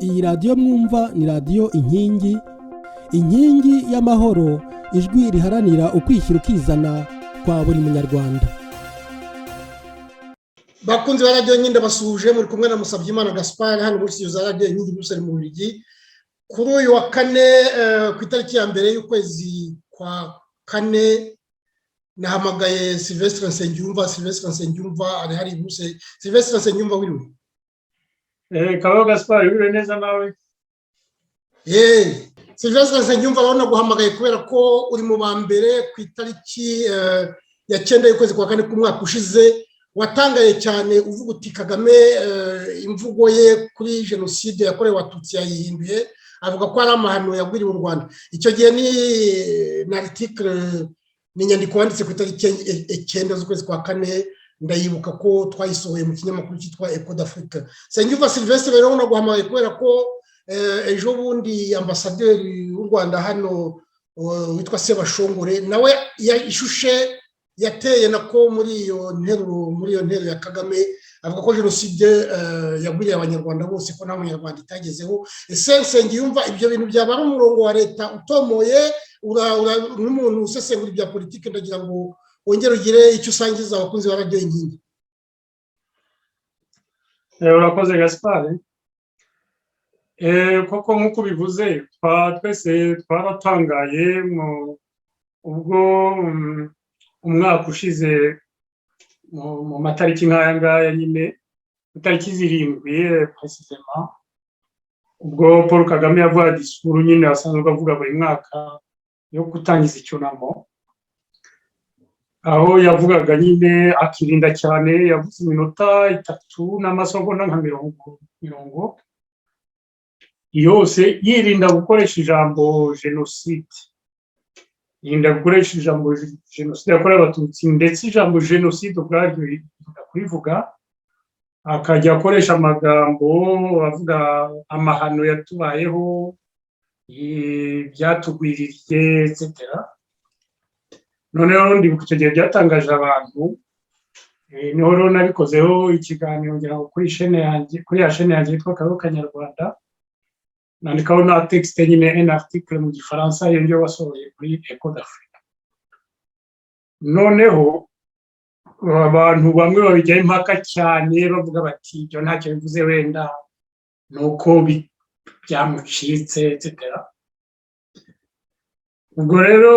Iyi radiyo mwumva ni radiyo inkingi y'amahoro, ijwi riharanira ukwishyira ukizana kwa buri munyarwanda. Bakunzi ba radiyo nyine basuje, muri kumwe na Musabyimana Gaspard hano muri studio za radiyo nyine Bruxelles mu Bubiligi. Kuri uyu wa kane ku itariki ya mbere y'ukwezi kwa kane nahamagaye Sylvestre Nsengiyumva ari hari Bruxelles. Sylvestre Nsengiyumva wiriwe? Kabaho Gaspard wiriwe neza nawe? Sylvestre Nsengiyumva urabona guhamagaye kubera ko uri mu ba mbere ku itariki ya 9 y'ukwezi kwa kane k'umwaka ushize. Watangaye cyane uvuga uti Kagame imvugo ye kuri jenoside yakorewe Abatutsi yayihinduye, avuga ko ari amahano yagwiriye u Rwanda. Icyo gihe ni article ni nyandiko wanditse ku itariki 9 z'ukwezi kwa kane, ndayibuka ko twayisohoye mu kinyamakuru cyitwa Echo d'Afrique. Nsengiyumva Sylvestre rero naguhamagaye kubera ko ejo bundi ambasaderi w'u Rwanda hano witwa Sebashongore nawe yashushe yateye nako muri iyo ntero ya Kagame, avuga ko jenoside yagwiriye abanyarwanda bose, ko nta munyarwanda itagezeho. Ese Nsengiyumva ibyo bintu byaba ari umurongo wa leta utomoye n'umuntu usesengura ibya politiki? Ndagira ngo wongere ugire icyo usangiza abakunzi ba radiyo inkingi. Urakoze Gaspard. Koko nk'uko bivuze twese twaratangaye ubwo umwaka ushize mu matariki nk'aya ngaya nyine itariki 7 precisement, ubwo Paul Kagame yavuga disikuru nyine asanzwe avuga buri mwaka yo gutangiza icyunamo, aho yavugaga nyine akirinda cyane, yavuze iminota 3 n'amasegonda nka mirongo yose yirinda gukoresha ijambo jenoside, yirinda gukoresha ijambo jenoside yakorewe Abatutsi, ndetse ijambo jenoside ubwaryo yirinda kurivuga, akajya akoresha amagambo avuga amahano yatubayeho, byatugwiririye etc. Noneho ndibuka icyo gihe byatangaje abantu, niho rero nabikozeho ikiganiro ngira ngo kuri ya chaîne yanjye yitwa Kabaho Kanyarwanda, nandikaho na texte nyine un article mu gifaransa yongeye wasohoye kuri Echo d'Afrique. Noneho abantu bamwe babijyaho impaka cyane bavuga bati ibyo ntacyo bivuze, wenda nuko byamucitse etc. Ubwo rero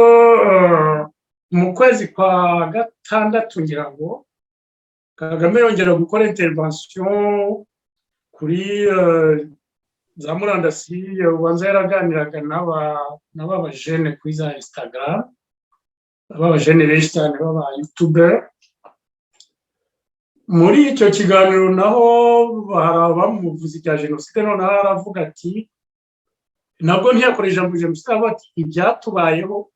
mu kwezi kwa gatandatu ngira ngo Kagame yongera gukora intervention kuri za murandasi, ubanza yaraganiraga n'abajene kuri za Instagram, abajene benshi cyane baba YouTuber. Muri icyo kiganiro naho bamuvuze ibya jenoside, noneho aravuga ati nabwo ntiyakoresha ijambo jenoside, avuga ati ibyatubayeho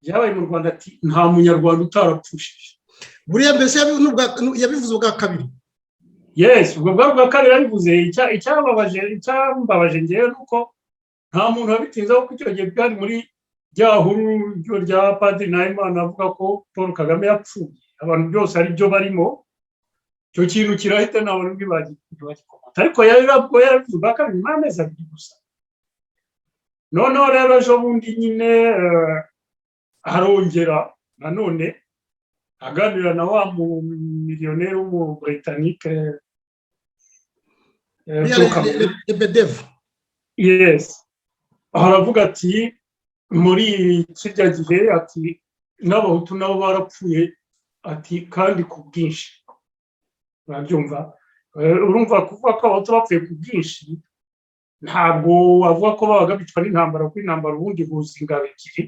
byabaye mu Rwanda, ati nta munyarwanda utarapfushije. Buriya mbese yabivuze ubwa kabiri. Yes, ubwo bwa kabiri yabivuze. Icyambabaje ngewe nuko nta muntu wabitinzaho ko icyo gihe byari muri rya huru rya Padiri Nahimana avuga ko Paul Kagame yapfuye, abantu byose ari byo barimo, icyo kintu kirahita ntabwo nibwo bagikomata, ariko yabivuze ubwa kabiri mu mezi 2 gusa. Noneho rero ejo bundi nyine arongera nanone aganira na wa mu miliyoneri w'umu-Britannique Lebedev. Yes, aravuga ati muri kirya gihe ati n'abahutu nabo barapfuye, ati kandi ku bwinshi. Urabyumva? Urumva kuvuga ko abahutu bapfuye ku bwinshi, ntabwo wavuga ko babaga bicwa n'intambara, kuko intambara ubundi huza ingabo ebyiri,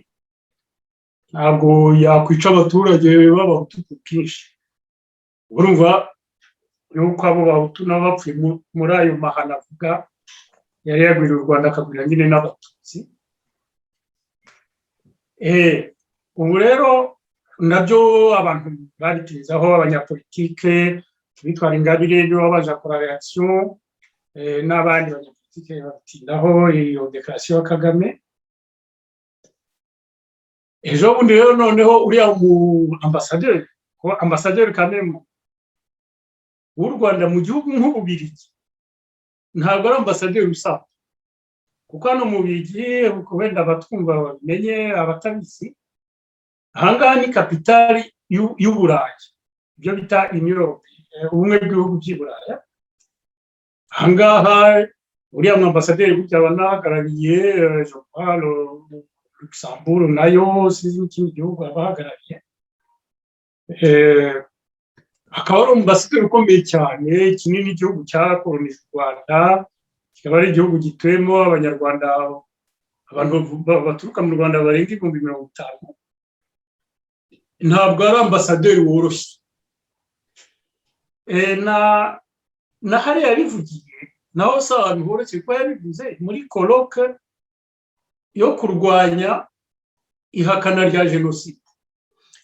ntabwo yakwica abaturage b'abahutu ku bwinshi. Urumva nuko abo bahutu nabo bapfuye muri ayo mahano avuga yari yagwiriye u Rwanda, akagwira nyine n'Abatutsi. Ubu rero nabyo abantu babitizaho, abanyapolitike bitwara Ingabire nibo baje akora reaction, n'abandi banyapolitike batindaho iyo declaration ya Kagame. Ejo bundi rero noneho uriya mu ambasaderi Kamemu w'u Rwanda mu gihugu nk'Ububiligi ntabwo ari ambasaderi usanzwe kuko hano mu Bubiligi wenda abatwumva bamenye abatabizi ahangaha ni kapitali y'Uburayi ibyo bita ubumwe bw'ibihugu by'i Buraya ahangaha uriya mwambasaderi burya banahagarariye Luxembourg nayo sizi n'ikindi gihugu abahagarariye akaba ari umbasaderi ukomeye cyane kinini igihugu cyakolonije u Rwanda kikaba ari igihugu gituyemo abanyarwanda abantu baturuka mu Rwanda barenga 50,000 ntabwo ari ambasaderi woroshye na hariya yabivugiye naho se abantu boroshye ko yabivuze muri colloque yo kurwanya ihakana rya jenoside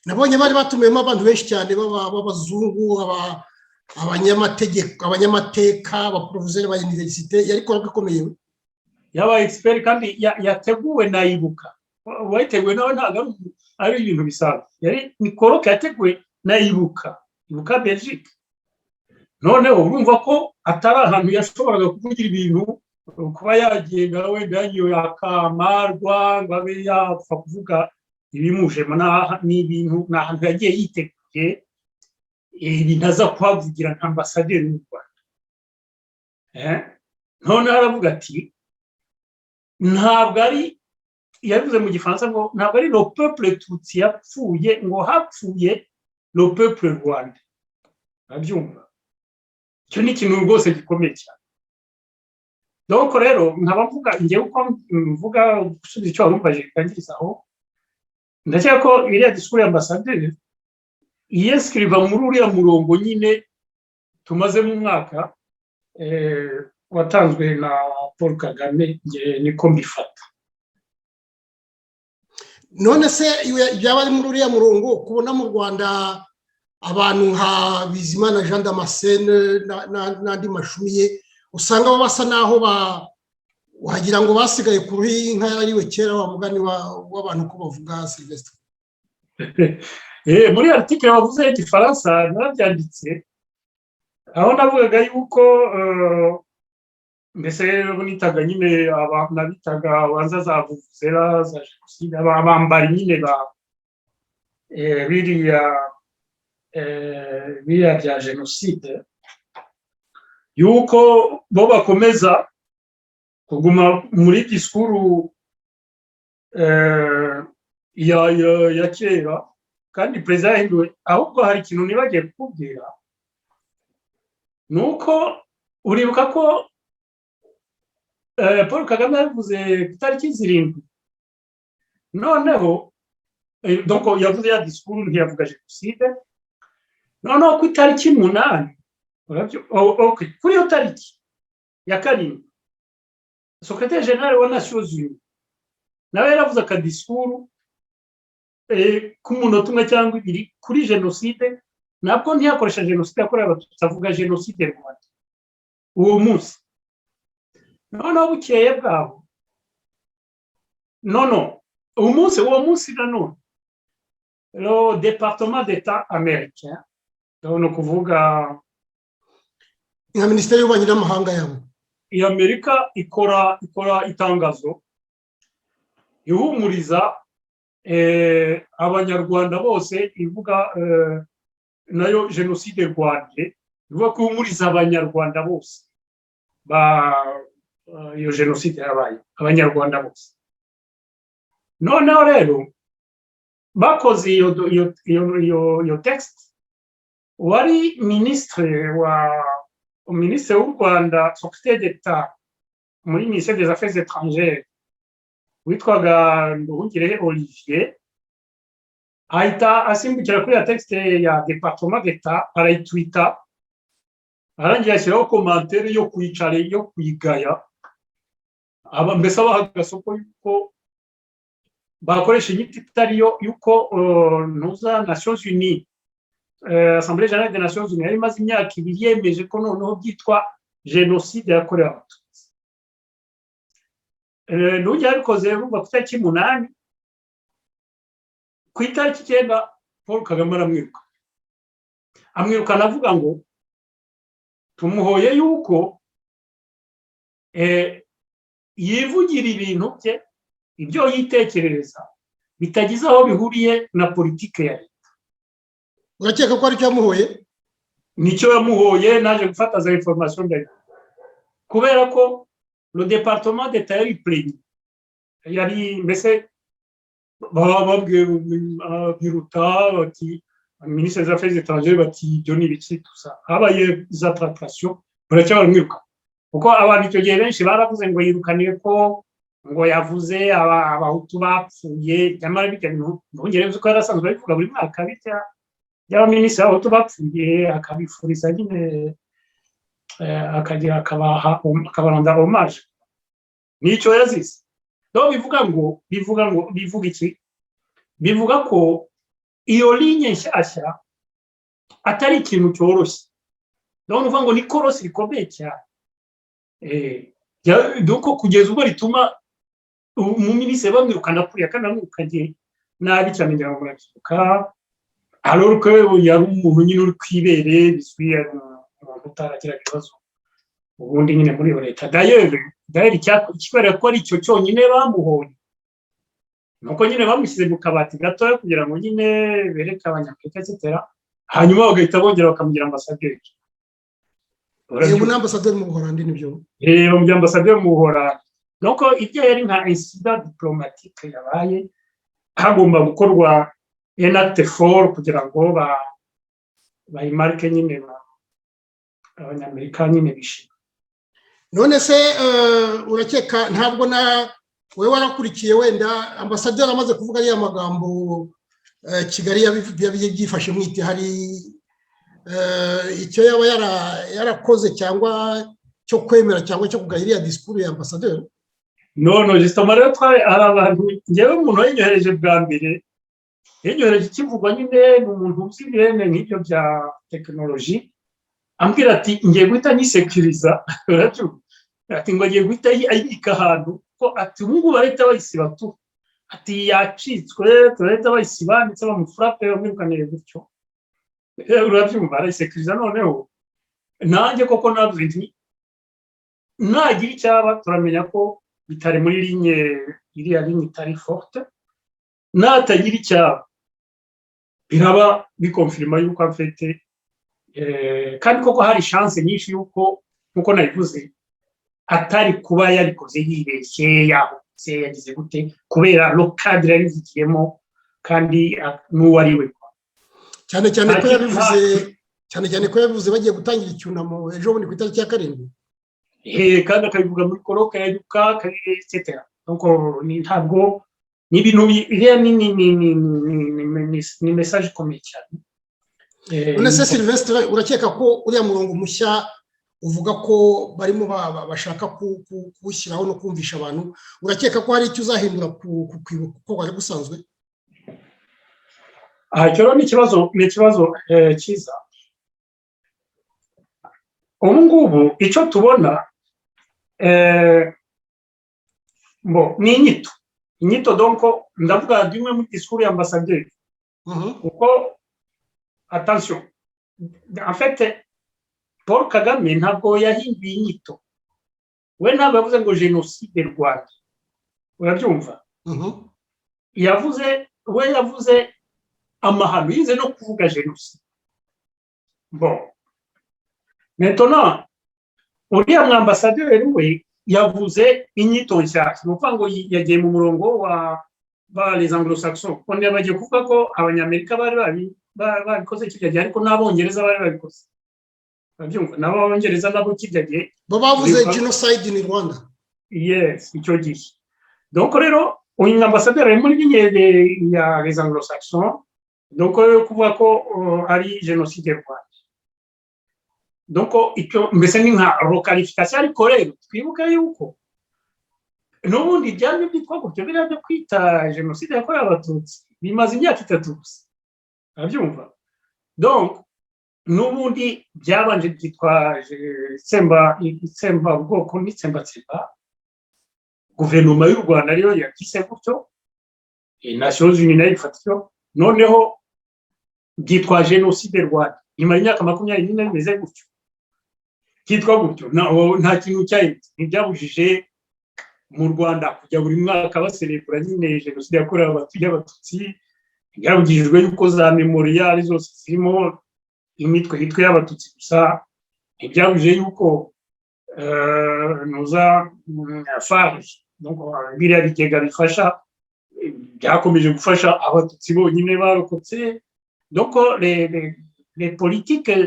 nabonye bari batumiyemo abantu benshi cyane b'abazungu abanyamateka abaprofeseri ba universite yari colloque ikomeye yaba expert kandi yateguwe na Ibuka wayiteguwe nawe ntabwo ari ibintu bisanzwe yari ni colloque yateguwe na Ibuka Belgique noneho urumva ko atari ahantu yashoboraga kuvugira ibintu kuba yagenda wenda yagiye akamarwa ngo abe yapfa kuvuga ibimujemo n'ibintu n'ahantu yagiye yiteguye ibintu aza kuhavugira nka ambasaderi w'u Rwanda noneho aravuga ati ntabwo ari yavuze mu gifaransa ngo ntabwo ari le peuple tutsi yapfuye ngo hapfuye le peuple rwanda abyumva icyo ni ikintu rwose gikomeye cyane donc rero nkaba mvuga ngewe uko mvuga gusubiza icyo warumvaje kangirizaho ndakeka ko iriya discours y'ambasaderi yescriva muri uriya murongo nyine tumaze mu mwaka watanzwe na Paul Kagame niko mbifata none se byaba ari muri uriya murongo kubona mu Rwanda abantu nka Bizimana Jean Damascene n'andi mashumi ye usanga basa naho wagira ngo basigaye kuri inka yariwe kera wa mugani w'abantu ko bavuga Sylvestre muri article bavuze y'igifaransa narabyanditse aho navugaga yuko mbese bunitaga nyine abantu nabitaga abanza zavuzera za jenoside abambari nyine biriya bya jenoside yuko bo bakomeza kuguma muri disikuru ya kera kandi perezida yahinduwe ahubwo hari ikintu nibagiye kukubwira nuko uribuka ko Paul Kagame yavuze ku itariki 7 noneho donc yavuze ya disikuru ntiyavuga jenoside noneho ku itariki 8 okay kuri iyo tariki ya 7 secrétaire général wa Nations Unies nawe yaravuze aka disikuru ku munota umwe cyangwa ibiri kuri jenoside nabwo ntiyakoresha jenoside yakorewe abatutsi avuga jenoside Rwanda uwo munsi noneho bukeye bwabo uwo munsi nanone le département d'état américain no kuvuga nka minisiteri y'ububanyi n'amahanga yabo y'Amerika ikora itangazo ihumuriza abanyarwanda bose ivuga nayo jenoside Rwanda ivuga ko ihumuriza abanyarwanda bose iyo jenoside yabaye abanyarwanda bose noneho rero bakoze iyo text wari ministre w'u Rwanda secrétaire d'État muri ministère des affaires étrangères witwaga Nduhungirehe Olivier ahita asimbukira kuri ya texte ya département d'État arayitwita arangira ashyiraho commentaire yo kwicare yo kwigaya mbese abaha agasoko yuko bakoresha inyito itariyo yuko ntuza Nations Unies Assemblée Générale des Nations Unies yari imaze imyaka 2 yemeje ko noneho byitwa jenoside yakorewe abatutsi n'ujya yabikoze rumva ku itariki 8 ku itariki 9 Paul Kagame amwirukana avuga ngo tumuhoye yuko yivugira ibintu bye ibyo yitekerereza bitagize aho bihuriye na politike ya leta. urakeka ko aricyo yamuhoye? Nicyo yamuhoye, naje gufata za information ndayo kubera ko le département d'état yari plaignant, yari mbese bababwiye biruta bati ministre des affaires étrangères bati ibyo ni ibiki tusa habaye za tractation buracyo baramwiruka kuko abantu icyo gihe benshi baravuze ngo yirukaniye ko ngo yavuze abahutu bapfuye nyamara bijya ntongere ko yarasanzwe bivuga buri mwaka bitya yaba ministre abahutu bapfuye akabifuriza nyine akagira akabaranda hommage nicyo yazize. Donc bivuga iki? Bivuga ko iyo ligne nshyashya atari ikintu cyoroshye. Donc uvuga ngo ni korosi rikomeye cyane. Donc kugeza ubwo rituma mu ministre bamwirukana kuriya kandi amwirukanye nabi cyane ngira ngo murakibuka, alors que yari umuntu nyine uri kwibere biswi umuntu utaragira ibibazo ubundi nyine muri leta. D'ailleurs ikibarira ko ari cyo cyonyine bamuhoye nuko nyine bamushyize mu kabati gatoya kugira ngo nyine bereke abanyafurika etc. Hanyuma bagahita bongera bakamugira ambasaderi. Ubu ni ambasaderi mu Buholandi nibyo? Mu ambasaderi mu Buholandi. Nuko ibyo yari nka incident diplomatique yabaye hagomba gukorwa un acte fort kugira ngo bayimarike nyine abanyamerika nyine bishima. None se urakeka ntabwo we warakurikiye wenda ambasaderi amaze kuvuga ariya magambo Kigali yabyifashe mwite hari icyo yaba yarakoze cyangwa cyo kwemera cyangwa cyo kugahiriya discours ya ambasaderi? No justement rero hari abantu ngewe umuntu yanyohereje bwa mbere yanyohereje ikivugwa nyine ni umuntu uzi ibireme nk'ibyo bya tekinoloji ambwira ati ngiye guhita nyisekuriza ati ngo agiye guhita ayibika ahantu ko ati ubu ngubu leta bayisiba tu ati yacitswe leta bayisiba ndetse bamufurape bamwirukanire gutyo. Urabyumva arayisekuriza. Noneho nanjye koko navuze nti nagira icyaba turamenya ko bitari muri ligne iriya ligne itari forte, natagira icyaba biraba bikonfirma yuko afite kandi koko hari chance nyinshi yuko nkuko nabivuze atari kuba yarikoze yibeshye yahutse yagize gute kubera lo cadre yarizikiyemo kandi n'uwariwe cyane ko yabivuze bagiye gutangira icyunamo ejo bundi ku itariki ya 7. kandi akabivuga muri koroka ya yuka etc. Donc ntabwo ni ibintu ni message ikomeye cyane. None se Sylvestre urakeka ko uriya murongo mushya uvuga ko barimo bashaka kuwushyiraho no kumvisha abantu, urakeka ko hari icyo uzahindura ku kwibuka uko wari gusanzwe? Cyo ni ikibazo cyiza. Ubu ngubu icyo tubona ni inyito donc ndavuga dimwe mu discours y'ambasaderi kuko attention en fait Paul Kagame ntabwo yahinduye inyito, we ntabwo yavuze ngo jenoside Rwanda, urabyumva? yavuze amahano, yize no kuvuga jenoside. Bon maintenant uriya mwambasaderi we yavuze inyito nshyashya, ni ukuvuga ngo yagiye mu murongo wa les anglo-saxons, undi bagiye kuvuga ko abanyamerika bari babikoze kirya gihe ariko n'abongereza bari babikoze. Urabyumva? n'abongereza nabo kirya gihe bavuze genocide in Rwanda. Yes, icyo gihe. Donc rero uyu mwambasaderi ari muri ligne ya les anglo-saxons, donc kuvuga ko ari jenoside Rwanda. Donc icyo mbese ni nka requalification ariko rero twibuka yuko n'ubundi byari byitwa gutyo biriya byo kwita jenoside yakorewe abatutsi bimaze imyaka 3 gusa. Urabyumva? Donc n'ubundi byabanje byitwa itsemba ubwoko n'itsembatsemba. Guverinoma y'u Rwanda ariyo yakise gutyo, Nations Unies nayo ifatiro, noneho byitwa jenoside Rwanda nyuma y'imyaka 24 bimeze gutyo. kitwa gutyo nta kintu cyahindutse ntibyabujije mu Rwanda kujya buri mwaka baserebura nyine jenoside yakorewe abatutsi byabujijwe yuko za memorial zose zirimo imitwe y'abatutsi gusa ntibyabujije yuko nuza farge donc biriya bigega bifasha byakomeje gufasha abatutsi bonyine barokotse donc les politiques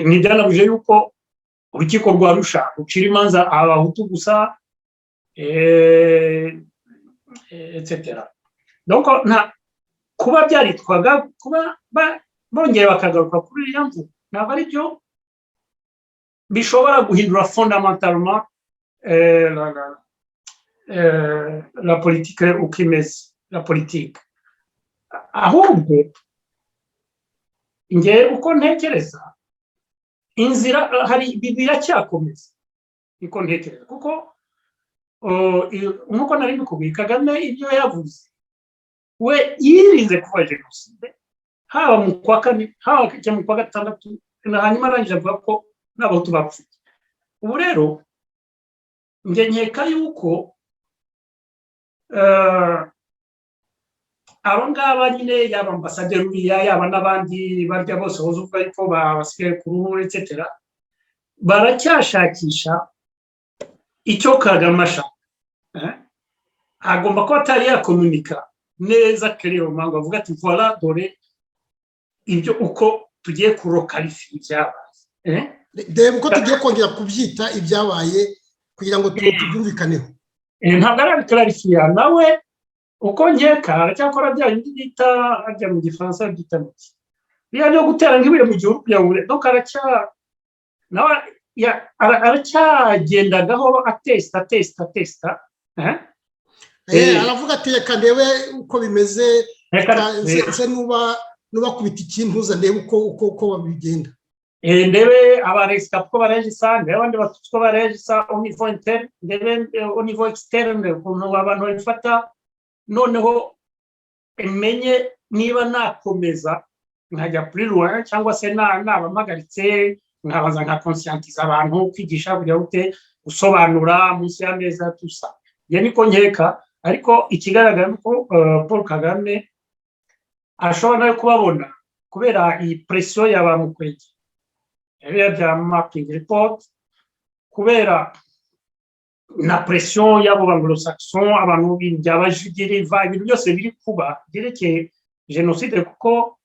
ntibyanabujije yuko urukiko rwa Arusha rucira imanza abahutu gusa etc. donc kuba byaritwaga kuba bongeye bakagaruka kuri iriya mvugo ntabwo ari byo bishobora guhindura fondamentalement la politique uko imeze la politique ahubwo nge uko ntekereza inzira hari biracyakomeza niko ntekereza kuko nkuko nari bikubwiye Kagame ibyo yavuze we yirinze kuva jenoside haba mu kwa kane haba mu kwa gatandatu hanyuma arangije avuga ko n'abahutu bapfuye ubu rero nge nkeka yuko abo ngaba nyine yaba ambasaderi uriya yaba n'abandi barya bose bavuga yuko basigaye ku ruhu etc baracyashakisha icyo Kagame ashaka agomba kuba atari yakomunika neza kereye umango avuga ati voilà dore ibyo uko tugiye kurokarifiya ibyabaye dore uko tugiye kongera kubyita ibyabaye kugira ngo tubyumvikaneho ntabwo arabikarifiya nawe uko nkeka aracyakora bya bindi bita ajya mu gifaransa byita muki biriya byo gutera nk'ibuye mu gihugu kugira ngo donc nawe aracyagendagaho atesta aravuga ati reka ndebe uko bimeze se nubakubita ikintuza ndebe uko babigenda ndebe abaresika uko barejisa ndebe abandi batutsi uko barejisa au niveau interne ndebe au niveau externe ukuntu abantu babifata noneho menye niba nakomeza nkajya plus loin cyangwa se nabampagaritse nkabanza nkakonscientiza abantu kwigisha burya bute gusobanura munsi y'ameza tusa ya niko nkeka ariko ikigaragara nuko Paul Kagame ashobora no kubabona kubera iyi pression y'abamukwege yabiya bya mapping report kubera na pression y'abo banglo-saxon abantu byabajigire ibintu byose biri kuba byerekeye jenoside kuko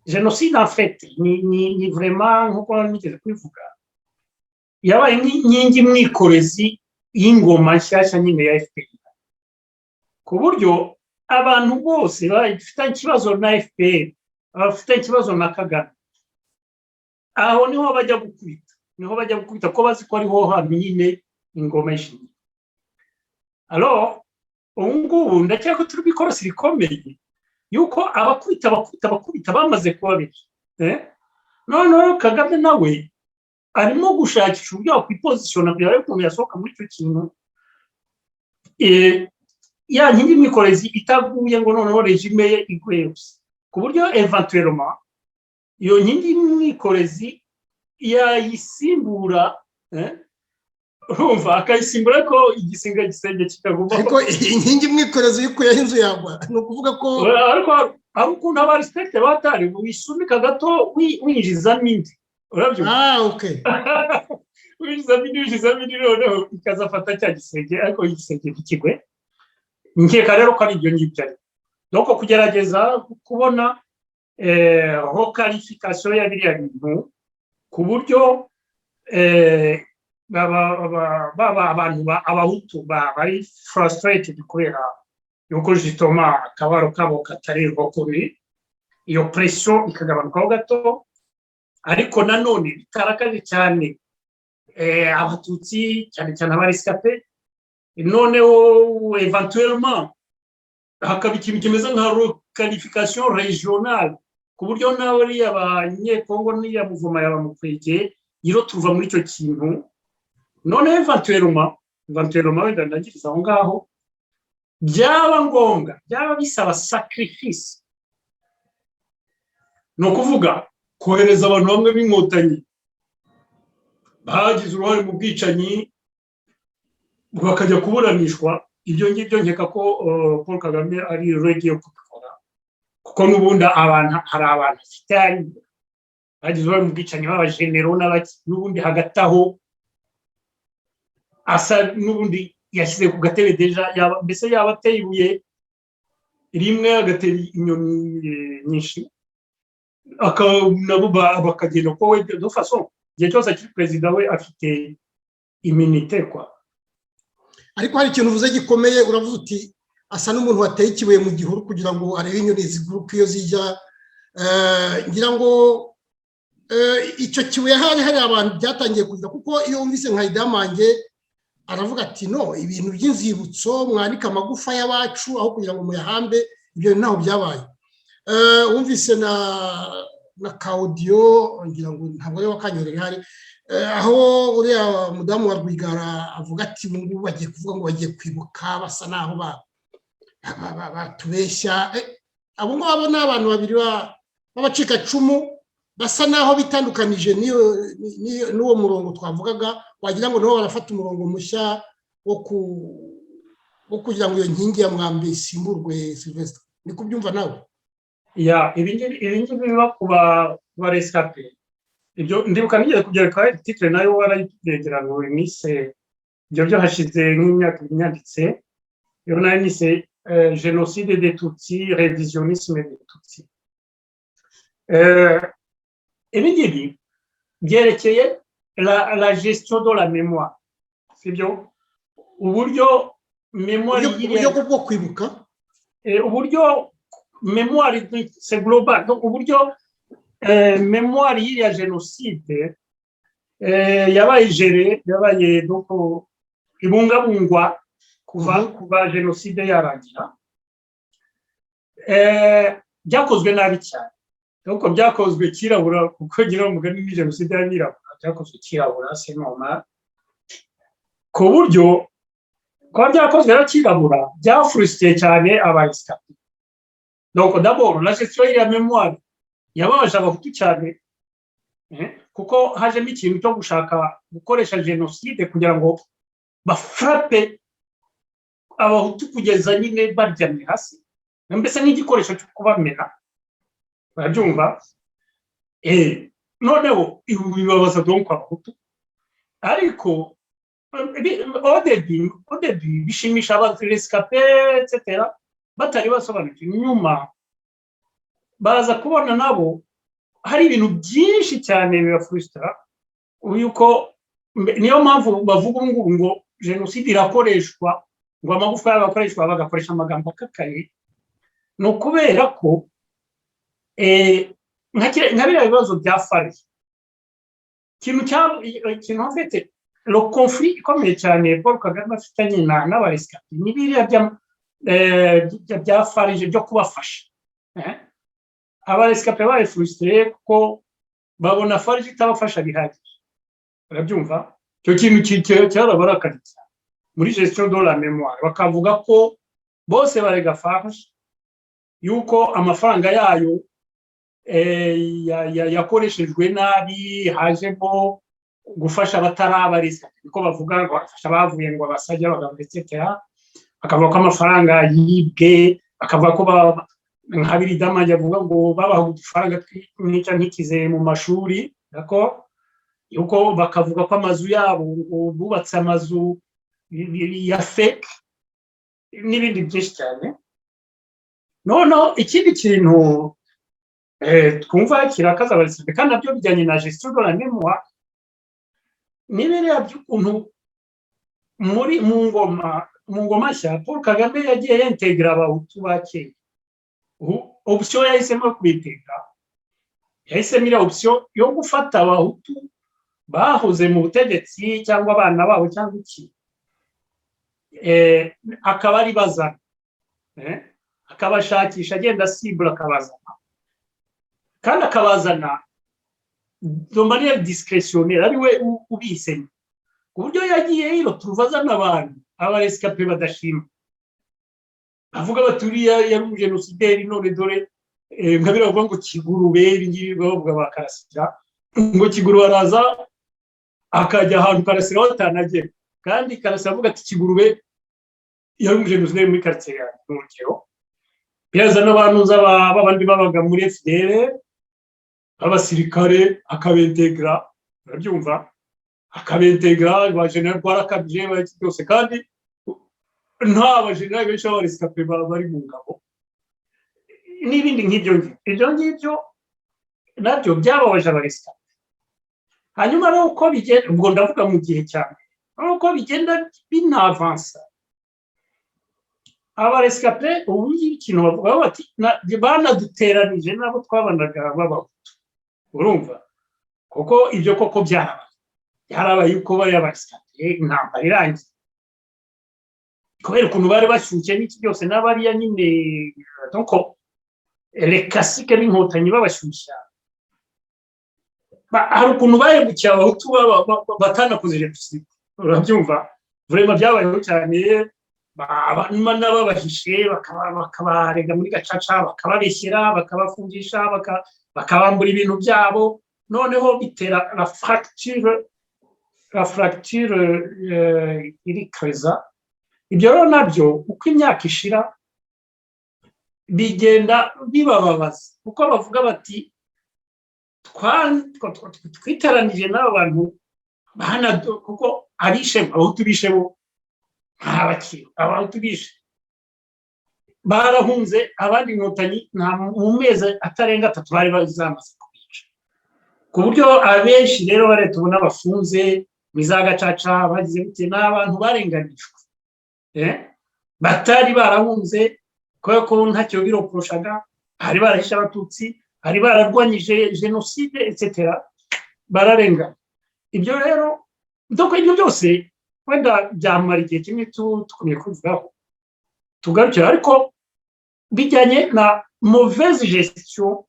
génocide en fait ni vraiment nkuko nigeze kwivuga yabaye inkingi mwikorezi y'ingoma nshyashya nyine ya FPR ku buryo abantu bose bafite ikibazo na FPR bafite ikibazo na Kagame aho niho bajya gukubita ko bazi ko ariho hantu nyine ingoma ishingiye alors ngubu ndakeka ko turi bikorosi rikomeye yuko abakubita bamaze kuba benshi noneho Kagame nawe arimo gushakisha uburyo wakwipozisiona kugira ngo umuntu yasohoka muri icyo kintu ya nkingi mwikorezi itaguye ngo noneho regime ye iguye yose ku buryo eventuellement iyo nkingi mwikorezi yayisimbura urumva akayisimbura ko igisenge kikaguma ariko inkingi mwikorezi uyikuyeho inzu yagwa ni ukuvuga ko ariko ari ukuntu aba respect batari wisumika gato winjizamo indi urabyumva okay winjizamo indi noneho ikazafata cya gisenge ariko igisenge ntikigwe nkeka rero ko ari ibyo ngibyo ari donc kugerageza kubona requalification ya biriya bintu ku buryo abantu abahutu bari frustrated kubera yuko justement akabaro kabo katari reconnu iyo pression ikagabanukaho gato ariko nanone bitarakaje cyane abatutsi cyane abarescape noneho eventuellement hakaba ikintu kimeze nka requalification régionale ku buryo nawe uriya abanyekongo n'iya muvuma yabamukwege yiro tuva muri icyo kintu noneho eventuellement wenda ndagiriza aho ngaho byaba ngombwa byaba bisaba sacrifice ni ukuvuga kohereza abantu bamwe b'inkotanyi bagize uruhare mu bwicanyi bakajya kuburanishwa. Ibyo ngibyo nkeka ko Paul Kagame ari rege yo kubikora, kuko n'ubundi hari abantu afite bagize uruhare mu bwicanyi b'abajenero n'ubundi hagati aho asa n'ubundi yashyize ku gatebe deja, mbese yaba ateye ibuye rimwe agatera inyoni nyinshi, nabo bakagenda ko we de façon igihe cyose akiri perezida we afite iminite kwa. Ariko hari ikintu uvuze gikomeye, uravuze uti asa n'umuntu wateye ikibuye mu gihuru kugira ngo arebe inyoni ziguruka iyo zijya. Ngira ngo icyo kibuye hari abantu byatangiye kuza, kuko iyo wumvise nka Idamange aravuga ati no, ibintu by'inzibutso mwandika amagufa y'abacu aho kugira ngo muyahambe, ibyo ntaho byabaye. Wumvise na Kaudio, ngira ngo ntabwo ari wakanyorera hari aho uriya mudamu wa Rwigara avuga ati ubu bagiye kuvuga ngo bagiye kwibuka, basa naho batubeshya. Abo ngabo ni abantu babiri b'abacikacumu basa naho bitandukanije n'uwo murongo twavugaga, wagira ngo nabo barafata umurongo mushya wo kugira ngo iyo nkingi ya Mwambi isimburwe Sylvestre. Ni kubyumva nawe? Ibi ngibi biba ku barescape. Ibyo ndibuka nigeze kugereka titre nayo warayitugera ngo nise ibyo byo hashize nk'imyaka myanditse, yo nayo nise génocide des Tutsis, révisionnisme des Tutsis. Ibi ngibi byerekeye la gestion de la mémoire, sibyo? Uburyo mémoire bwo kwibuka, uburyo mémoire c'est global, donc uburyo mémoire y'iriya jenoside yabaye gérée, yabaye donc ibungabungwa kuva jenoside yarangira. Byakozwe nabi cyane, donc byakozwe kirabura, kuko ngira umugani ni jenoside y'abirabura, byakozwe kirabura, c'est normal, ku buryo kuba byakozwe kirabura byafrusté cyane abarescape. Donc d'abord la gestion y'iriya mémoire yababaje abahutu cyane, kuko hajemo ikintu cyo gushaka gukoresha jenoside kugira ngo bafrape abahutu kugeza nyine baryamye hasi, mbese nk'igikoresho cyo kubamena, barabyumva. Noneho bibabaza donc abahutu, ariko au début bishimisha abarescape etc, batari basobanukiwe. Nyuma baza kubona nabo hari ibintu byinshi cyane bibafrustra, yuko niyo mpamvu bavuga ngubu ngo jenoside irakoreshwa, ngo amagufa y'abakoreshwa bagakoresha amagambo akakaye. No kubera ko nka biriya bibazo bya Farge, ikintu afite le conflit ikomeye cyane Paul Kagame afitanye n'abarescape ni biriya bya Farge byo kubafasha. Abarescape bari frustré kuko babona Farge itabafasha bihagije, barabyumva. Cyo kintu cyarabarakaritse muri gestion de la mémoire, bakavuga ko bose barega Farge yuko amafaranga yayo yakoreshejwe nabi, hajemo gufasha abatari abarescape, kuko bavuga ngo bafasha bavuye ngo basajya bagabo etc. Akavuga ko amafaranga yibwe, akavuga ko nka Idamange avuga ngo babaha udufaranga nk'ikize mu mashuri, d'accord, yuko bakavuga ko amazu yabo ngo bubatse amazu ya fake n'ibindi byinshi cyane. Noneho ikindi kintu twumva kirakaza abarescape kandi nabyo bijyanye na gestion de la mémoire, ni biriya by'ukuntu mu ngoma nshya Paul Kagame yagiye yintegra abahutu bakeye. Option yahisemo kwitega, yahisemo iriya option yo gufata abahutu bahoze mu butegetsi cyangwa abana babo cyangwa iki, akaba ari bazana, akabashakisha agenda cible, akabazana kandi akabazana de manière discrétionnaire, ari we ubisenya, ku buryo yagiye rero tuvazana abantu abarescape badashima, avuga baturiya yari umujenosideri, none dore nka biriya bavuga ngo Kigurube ibingibi bavuga ba Karasira ngo Kigurube araza akajya ahantu Karasira batanagera kandi Karasira avuga ati Kigurube yari umujenoside muri quartier ya Urugero yaza n'abantu b'abandi babaga muri FDL abasirikare akabentegra urabyumva akabentegra ba general Rwarakabije baki byose kandi nta bajenerali benshi b'abaresikape bari mu ngabo n'ibindi nk'ibyo nabyo byababaje abaresikape hanyuma rero uko bigenda ubwo ndavuga mu gihe cyane uko bigenda binavansa abaresikape ubu ikintu bavuga bati banaduteranije nabo twabanaga b'abahutu urumva kuko ibyo koko byarabaye yuko bari abaresikape intambara irangiye kubera ukuntu bari bashyushye n'iki byose n'abariya nyine donc les classiques b'inkotanyi babashyushya hari ukuntu bahemukiye abahutu batanakoze jenoside urabyumva vraiment byabayeho cyane abanyuma n'ababahishe bakabarega muri gacaca bakababeshyera bakabafungisha bakabambura ibintu byabo noneho bitera la fracture iri kreza ibyo rero nabyo uko imyaka ishira bigenda bibababaza kuko bavuga bati twiteranije n'abo bantu kuko abishe abahutu bishe bo ntabakiri abahutu bishe barahunze abandi inkotanyi mu mezi atarenga 3 bari bazamaze kubica ku buryo abenshi rero bare tubona bafunze miza gacaca bagize bite n'abantu barenganijwe batari barahunze ko ntacyo biroporoshaga hari barahisha abatutsi hari bararwanyije jenoside etc bararenga ibyo rero ndoko ibyo byose wenda byamara igihe kimwe tukumye kuvugaho tugarukira ariko bijyanye na mauvaise gestion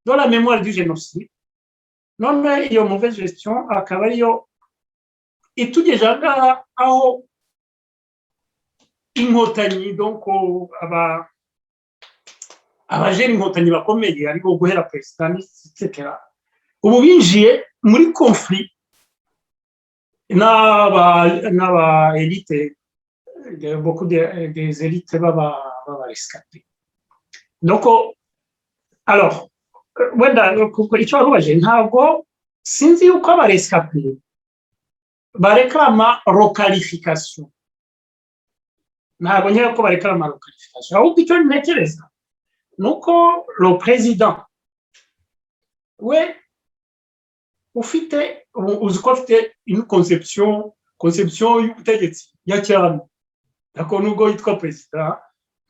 dans la mémoire du génocide none iyo mauvaise gestion akaba ariyo itugeje aho inkotanyi donc abajeni inkotanyi bakomeye ariko guhera president etc ubu binjiye muri conflit n'aba élite beaucoup des élites baba rescapés donc alors wenda kuko icyo barubaje ntabwo sinzi uko aba rescapés bareklama requalification ntabwo nyine ko bareklama requalification ahubwo icyo ntekereza nuko le président we ufite uziko afite une conception y'ubutegetsi ya cyane nako nubwo yitwa president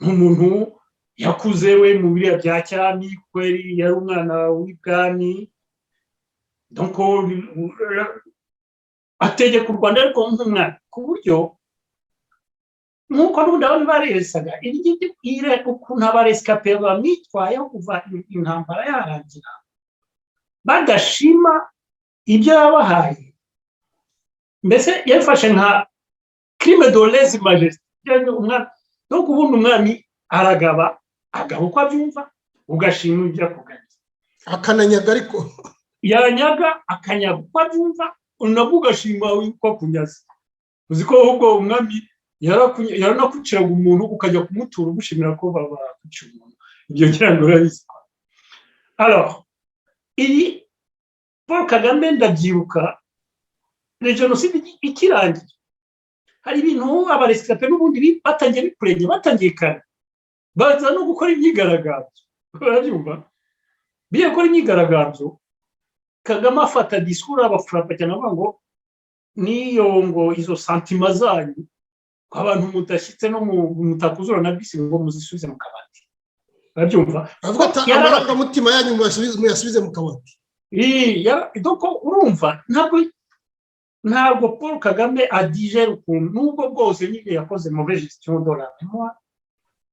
nk'umuntu yakuze we mu biriya bya cyami kweri yari umwana w'ibwami donc ategeka u Rwanda ariko nk'umwana ku buryo nk'uko n'ubundi abantu baresaga ire ukuntu abaresikape bamwitwayeho kuva intambara yarangira badashima ibyo yabahaye mbese yafashe nka crime de lèse majesté umwana no kubundi umwami aragaba uko abyumva ugashima ibyo akuganiza akananyaga ariko yanyaga akanyaga uko abyumva unabwo ugashima uko akunyaza uziko ahubwo umwami yaranakuciraga umuntu ukajya kumutura ugushimira ko bakuciye umuntu ibyo ngira ngo urabizi alors iyi Paul Kagame ndabyibuka le jenoside ikirangiye hari ibintu abaresikape n'ubundi batangiye bikurenge batangiye kare baza no gukora imyigaragambyo urabyumva biye gukora imyigaragambyo Kagame afata discours abafurapa cyane avuga ngo niyo ngo izo santima zanyu abantu mudashyitse no mutakuzura na bisi ngo muzisubize mu kabati urabyumva avuga ati amarangamutima yanyu muyasubize mu kabati donc urumva ntabwo Paul Kagame adigere ukuntu nubwo bwose nyine yakoze mauvaise gestion de la mémoire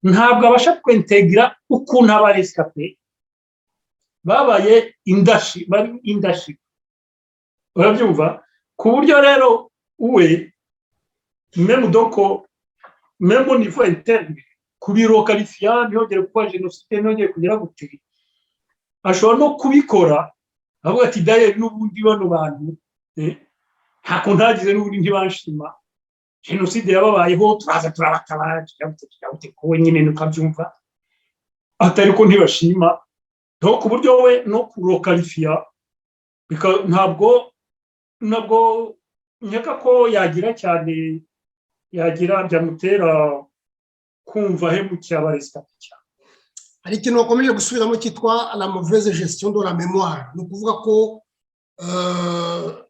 ntabwo abasha kwintegra ukuntu abaresikape babaye indashi urabyumva ku buryo rero uwe même donc même au niveau interne kubirokarifiya ntiyongere kuba jenoside ntiyongere kugira gute ashobora no kubikora avuga ati dayeri n'ubundi bano bantu ntako ntagize n'ubundi ntibanshima jenoside yababayeho turaza turabatabara tujya ko nyine nukabyumva atari ko ntibashima no ku buryo we no kurokarifiya ntabwo nyaka ko yagira cyane yagira byamutera kumva hemukiye abaresikape cyane. Hari ikintu bakomeje gusubiramo cyitwa la mauvaise gestion de la mémoire, ni ukuvuga ko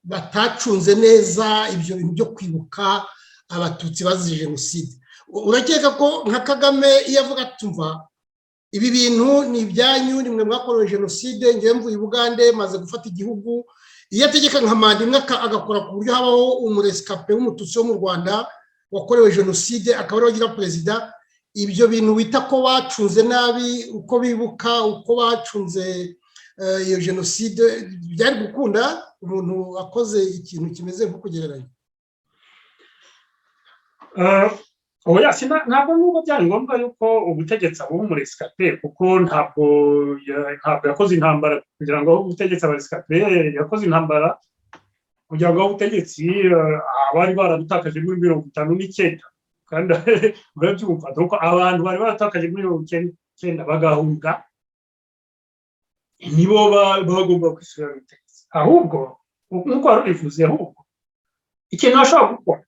batacunze neza ibyo bintu byo kwibuka abatutsi bazize jenoside. Urakeka ko nka Kagame iyo avuga tumva ibi bintu ni ibyanyu, nimwe mwakorewe jenoside, ngewe mvuye i Bugande maze gufata igihugu, iyo ategeka nka manda imwe agakora ku buryo habaho umuresikape w'umututsi wo mu Rwanda wakorewe jenoside akaba ariwe agira perezida, ibyo bintu wita ko bacunze nabi uko bibuka uko bacunze iyo jenoside byari gukunda umuntu akoze ikintu kimeze nko kugereranya? oya ntabwo nubwo byari ngombwa yuko ubutegetsi abuha umuresikape kuko ntabwo yakoze intambara kugira ngo ubutegetsi abaresikape, yakoze intambara kugira ngo ubutegetsi abari baradutakaje muri 59 kandi urabyumva doko abantu bari baratakaje muri 19 bagahunga nibo bagomba kwisubira ubutegetsi. Ahubwo nkuko wabivuze, ahubwo ikintu ashobora gukora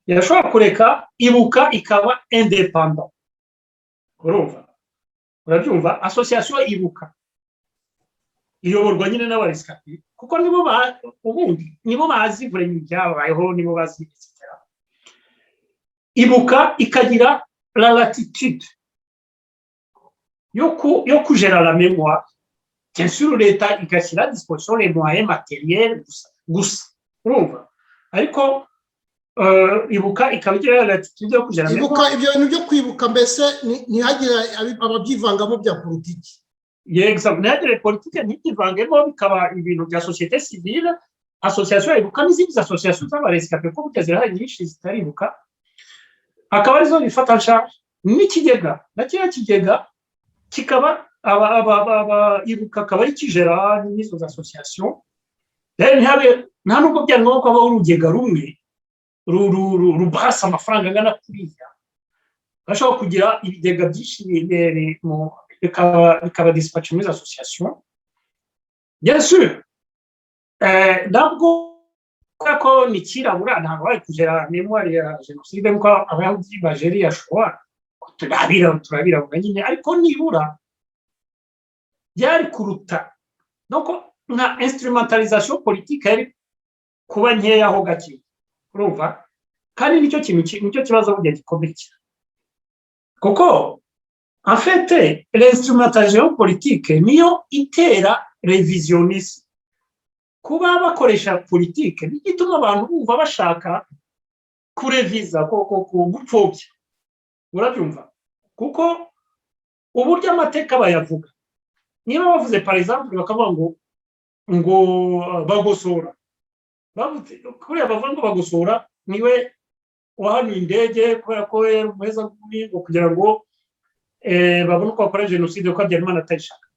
yashobora kureka ibuka ikaba independent. Urabyumva, association ibuka iyoborwa nyine n'abaresikapi kuko nibo bazi vurema ibyabayeho, nibo bazi etc. Ibuka ikagira la latitude yo kugera la mémoire, bien sûr leta igashyira à disposition les moyens matériels gusa urumva, ariko ibuka ikagira la latitude yo kugera ibuka ibyo bintu byo kwibuka mbese ntihagira ababyivangamo bya politiki. Ntihagire politiki ntikivangemo, bikaba ibintu bya société civile, association ibuka n'izindi association z'abaresikape ko burya zirahari nyinshi zitaribuka, akaba arizo bifata nsha n'ikigega na kiriya kigega kikaba ibuka akaba ari kijera n'izo association. Nta nubwo byari ngombwa ko habaho urugega rumwe rubasa amafaranga angana kuriya, bashobora kugira ibigega byinshi bikaba dispatché muri association. Bien sûr ntabwo ko ni kirabura ntabwo bari kugera memoire ya jenoside nkuko abayahudi bajeri yashobora turabirabura nyine, ariko nibura byari kuruta nuko nka instrumentalisation politique yari kuba nkeyaho gake urumva, kandi nicyo kibazo burya gikomeye kuko en fait l'instrumentalisation politique niyo itera revisionisme. Kuba bakoresha politique n'igituma abantu bumva bashaka kureviza gupfobya, urabyumva, kuko uburyo amateka bayavuga, niba bavuze par exemple bakavuga ngo bagosora, kuriya bavuga ngo bagosora niwe wahanuye indege kubera ko umuheza ngo kugira ngo babone uko bakora jenoside ko Habyarimana atayishaka,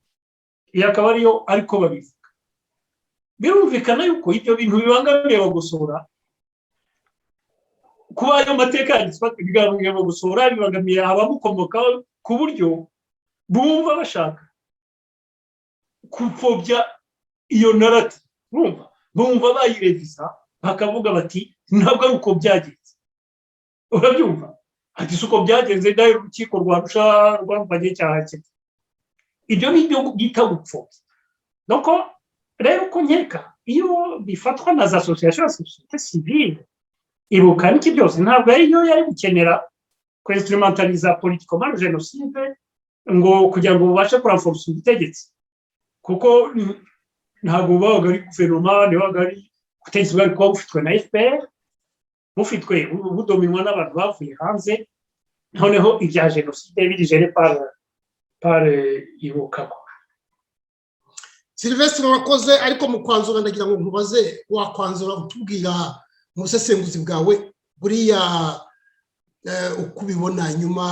iyo akaba ariyo ariko babivuga. Birumvikana yuko ibyo bintu bibangamiye bagosora, kuba ayo mateka yanditswe bigambiriye bagosora bibangamiye abamukomoka ku buryo bumva bashaka kupfobya iyo narrative, bumva bayirevisa bakavuga bati ntabwo ari uko byagenze, urabyumva, ati suko byagenze ndayo urukiko rwarusha rwamvanye cyaha cye. Ibyo ni byo bita gupfobya. Donc rero ko nkeka iyo bifatwa na za association société civile ibuka n'iki byose ntabwo ariyo yari gukenera ko instrumentaliza politiquement jenoside ngo kugira ngo babashe kurenforcer ubutegetsi, kuko ntabwo babaga ari guverinoma, ntibabaga ari ubutegetsi bwari kuba bufitwe na FPR, bufitwe budominwa n'abantu bavuye hanze, noneho ibya jenoside bidigere par ibuka. Sylvestre wakoze, ariko mu kwanzura ndagira ngo nkubaze, wakwanzura utubwira mu busesenguzi bwawe buriya uko ubibona nyuma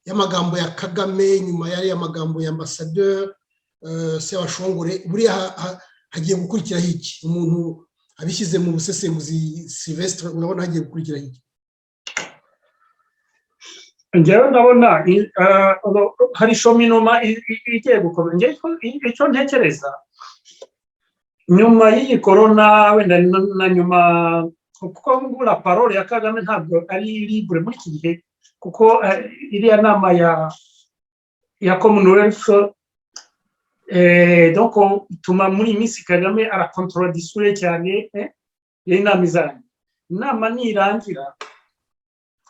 y'amagambo ya Kagame, nyuma y'ari amagambo ya ambasaderi Sebashongore, buriya hagiye gukurikiraho iki? Umuntu abishyize mu busesenguzi, Sylvestre, urabona hagiye gukurikiraho iki? njyewe ndabona hari shominoma igiye gukorwa. njyewe icyo ntekereza nyuma y'iyi korona, wenda na nyuma, kuko la parole ya Kagame ntabwo ari libre muri iki gihe, kuko iriya nama ya Commonwealth donc ituma muri iyi minsi Kagame arakontorora disure cyane y'inama izanye. Inama nirangira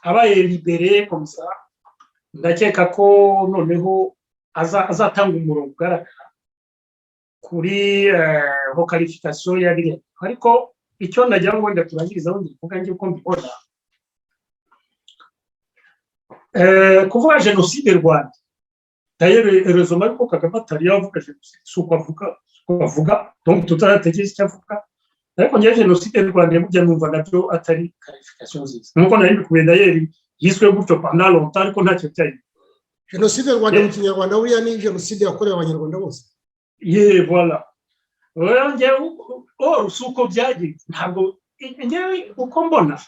abaye libere komisa, ndakeka ko noneho azatanga umurongo ugaragara kuri qualification ya biriya. Ariko icyo ndagira ngo wenda turangirizaho ndivuga ngiye uko mbibona, kuvuga jenoside Rwanda, d'ailleurs heureusement ko Kagame atari yavuga jenoside, suko avuga donc tutaratekereza icyo avuga. Ariko njye jenoside Rwanda burya numva nabyo atari qualification nziza, nuko nari bikubiye d'ailleurs yiswe gutyo pendant longtemps, ariko ntacyo cyari. Jenoside Rwanda mu Kinyarwanda buriya ni jenoside yakorewe abanyarwanda bose. Voilà. Suko byagenze ntabwo njyewe uko mbona,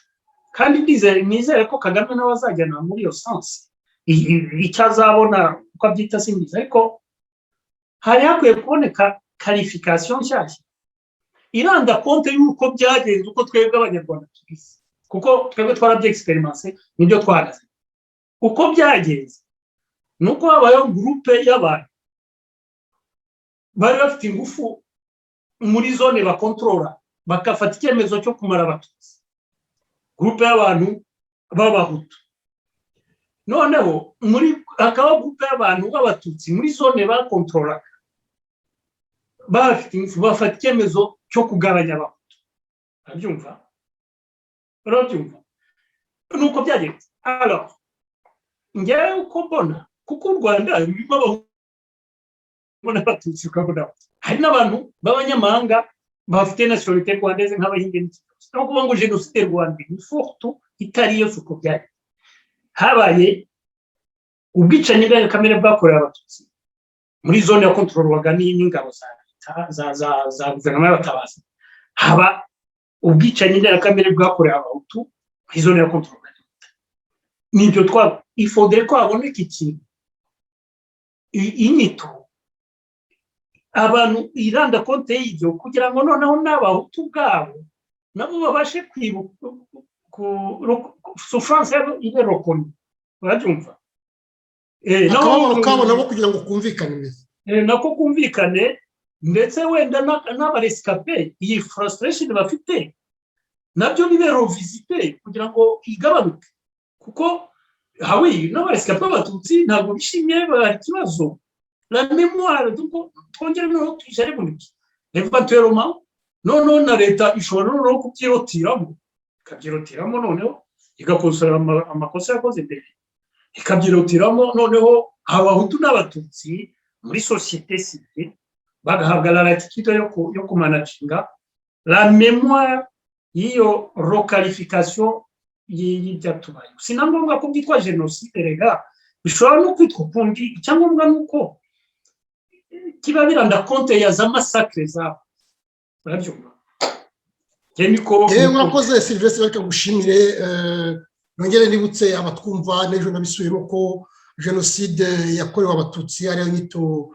kandi nizere ko Kagame nawe azajyana muri iyo sense. Icyo azabona uko abyita simbizi, ariko hari hakwiye kuboneka qualification nshyashya iranda konte y'uko byagenze, uko twebwe abanyarwanda tubizi, kuko twebwe twarabyexperimense, nibyo twahagaze. Uko byagenze nuko habayeho groupe y'abantu bari bafite ingufu muri zone bakontorora, bakafata icyemezo cyo kumara abatutsi, groupe y'abantu b'abahutu. Noneho muri akaba groupe y'abantu b'abatutsi muri zone bakontorora, bafite ingufu, bafata icyemezo cyo kugabanya abahutu. Urabyumva nuko byagenze. Alors njyewe uko mbona, kuko u Rwanda rurimo abahutu n'abatutsi, ukabona hari n'abantu b'abanyamahanga bafite nationalité rwandaise nk'abahinde n'iki. No kuvuga ngo jenoside Rwanda ni forte itari yo, suko byari habaye ubwicanyi bw'akamere bwakorewe abatutsi muri zone ya controlwaga n'ingabo za leta za guverinoma y'abatabazi. Haba ubwicanyi bw'akamere bwakorewe abahutu muri zone ya controlwaga. Nibyo il faudrait ko haboneka ikintu, inyito abantu iranda konte y'ibyo, kugira ngo noneho n'abahutu bwabo nabo babashe kwibuka souffrance ibe reconnue. Urabyumva? Akababaro kabo nabo kugira ngo kumvikane neza, nako kumvikane, ndetse wenda n'abarescape iyi frustration bafite nabyo bibe revisité kugira ngo igabanuke, kuko hawi n'abarescape b'abatutsi ntabwo bishimye, bari kibazo la mémoire, donc twongere no tujare buniki éventuellement noneho na leta ishobora no kubyirotiramo, ikabyirotiramo noneho igakosora amakosa yakoze mbere, ikabyirotiramo noneho abahutu n'abatutsi muri société civile bagahabwa la latitude yo kumanaginga la mémoire y'iyo requalification y'ibyatubaye. Sinangombwa ko byitwa jenoside rega, bishobora no kwitwa ukundi. Icyangombwa nuko kiba biranda konte ya za massacre zabo. Urabyumva? Murakoze Sylvestre, reka gushimire. Nongere nibutse abatwumva n'ejo nabisubiyemo ko jenoside yakorewe abatutsi ariyo nyito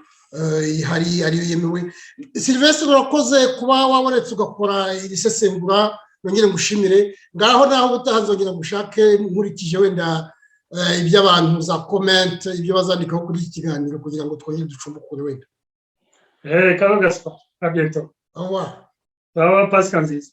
ihari, ariyo yemewe. Sylvestre, urakoze kuba wabonetse ugakora irisesengura. Nongere ngushimire. Ngaho naho utahanzongera gushake nkurikije wenda iby'abantu za comment, ibyo bazandikaho kuri iki kiganiro, kugira ngo twongere ducumbukure wenda. Karo Gaspard, à bientôt. Au revoir. Au revoir, Pascal Nziza.